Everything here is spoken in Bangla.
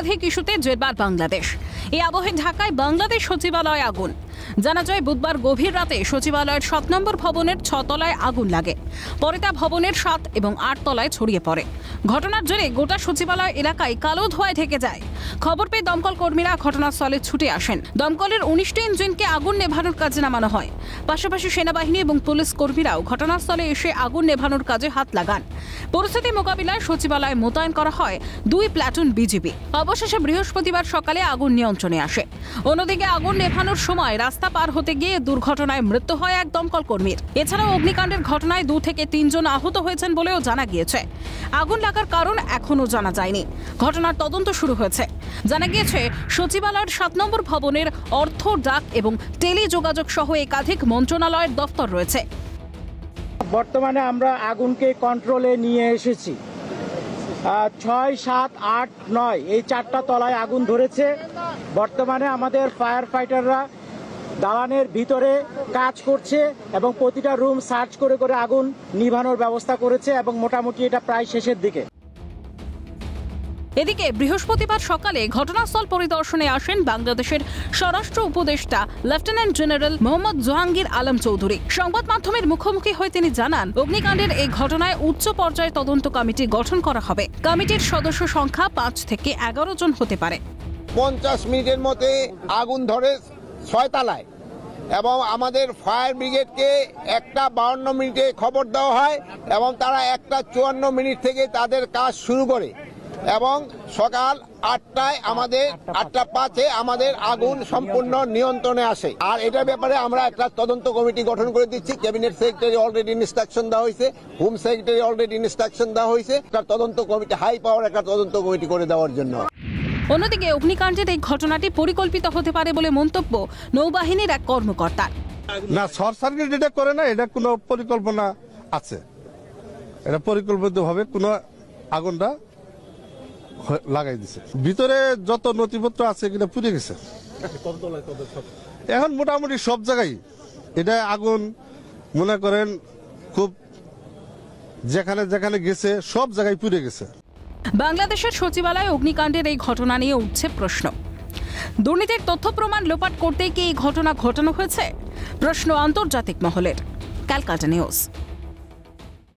একাধিক ইস্যুতে জেরবার বাংলাদেশ। এই আবহে ঢাকায় বাংলাদেশ সচিবালয়ে আগুন। জানা যায় বুধবার গভীর রাতে সচিবালয়ের 7 নম্বর ভবনের 6 তলায় আগুন লাগে। পরে তা ভবনের 7 এবং 8 তলায় ছড়িয়ে পড়ে। ঘটনার জেরে গোটা সচিবালয় এলাকায় কালো ধোঁয়ায় ঢেকে যায়। খবর পেয়ে দমকল কর্মীরা ঘটনাস্থলে ছুটে আসেন। দমকলের 19টি ইঞ্জিনকে আগুন নেভানোর কাজে নামানো হয়। পাশাপাশি সেনাবাহিনী এবং পুলিশ কর্মীরাও ঘটনাস্থলে এসে আগুন নেভানোর কাজে হাত লাগান। পরিস্থিতি মোকাবিলায় সচিবালয়ে মোতায়েন করা হয় 2 প্লাটুন বিজিবি। অবশেষে বৃহস্পতিবার সকালে আগুন নিয়ন্ত্রণে আসে। অন্যদিকে আগুন নেভানোর সময় রাস্তা পার হতে গিয়ে দুর্ঘটনায় মৃত্যু হয় এক দমকল কর্মীর। এছাড়াও অগ্নিকাণ্ডের ঘটনায় 2 থেকে 3 জন আহত হয়েছেন বলেও জানা গিয়েছে। আগুন লাগার কারণ এখনো জানা যায়নি। ঘটনার তদন্ত শুরু হয়েছে। জানা গিয়েছে সচিবালয়ের 7 নম্বর ভবনের অর্থ, ডাক এবং টেলি যোগাযোগ সহ একাধিক মন্ত্রণালয়ের দপ্তর রয়েছে। বর্তমানে আমরা আগুনকে কন্ট্রোলে নিয়ে এসেছি। 6, 7, 8, 9 এই 4টা তলায় আগুন ধরেছে। বর্তমানে আমাদের ফায়ার ফাইটাররা দালানের ভিতরে কাজ করছে এবং প্রতিটা রুম সার্চ করে করে আগুন নিভানোর ব্যবস্থা করেছে এবং মোটামুটি এটা প্রায় শেষের দিকে। এদিকে বৃহস্পতিবার সকালে ঘটনাস্থল পরিদর্শনে আসেন বাংলাদেশের স্বরাষ্ট্র উপদেষ্টা লেফটেন্যান্ট জেনারেল মোহাম্মদ জাহাঙ্গীর আলম চৌধুরী। সংবাদ মাধ্যমের মুখোমুখি হয়ে তিনি জানান, অগ্নিকাণ্ডের এই ঘটনায় উচ্চ পর্যায়ে তদন্ত কমিটি গঠন করা হবে। কমিটির সদস্য সংখ্যা 5 থেকে 11 জন হতে পারে। 50 মিনিটের মধ্যে আগুন ধরে 6 তলায় এবং আমাদের ফায়ার ব্রিগেডকে 1:52 মিনিটে খবর দেওয়া হয় এবং তারা 1:54 মিনিট থেকে তাদের কাজ শুরু করে এবং সকাল 8টায় আমাদের 8:05-এ আমাদের আগুন সম্পূর্ণ নিয়ন্ত্রণে আসে। আর এটার ব্যাপারে আমরা একটা তদন্ত কমিটি গঠন করে দিচ্ছি। ক্যাবিনেট সেক্রেটারি অলরেডি ইনস্ট্রাকশন দেওয়া হয়েছে, হোম সেক্রেটারি অলরেডি ইনস্ট্রাকশন দেওয়া হয়েছে একটা তদন্ত কমিটি, হাই পাওয়ার একটা তদন্ত কমিটি করে দেওয়ার জন্য। অন্যদিকে অগ্নিকাণ্ডের এই ঘটনাটি পরিকল্পিত হতে পারে বলে মন্তব্য নৌবাহিনীর এক কর্মকর্তার। না, শর্ট সার্কিট এটা করে না, এটা কোনো পরিকল্পনা আছে। এটা পরিকল্পিতভাবে কোনো আগুনটা লাগাই দিছে। ভিতরে যত নথিপত্র আছে এগুলো পুড়ে গেছে। এখন মোটামুটি সব জায়গায় এটা আগুন মনে করেন খুব যেখানে যেখানে গেছে সব জায়গায় পুড়ে গেছে। বাংলাদেশের সচিবালয়ে অগ্নিকাণ্ডের এই ঘটনা নিয়ে উঠছে প্রশ্ন। দুর্নীতির তথ্য প্রমাণ লোপাট করতে কি এই ঘটনা ঘটানো হয়েছে? প্রশ্ন আন্তর্জাতিক মহলের। ক্যালকাটা নিউজ।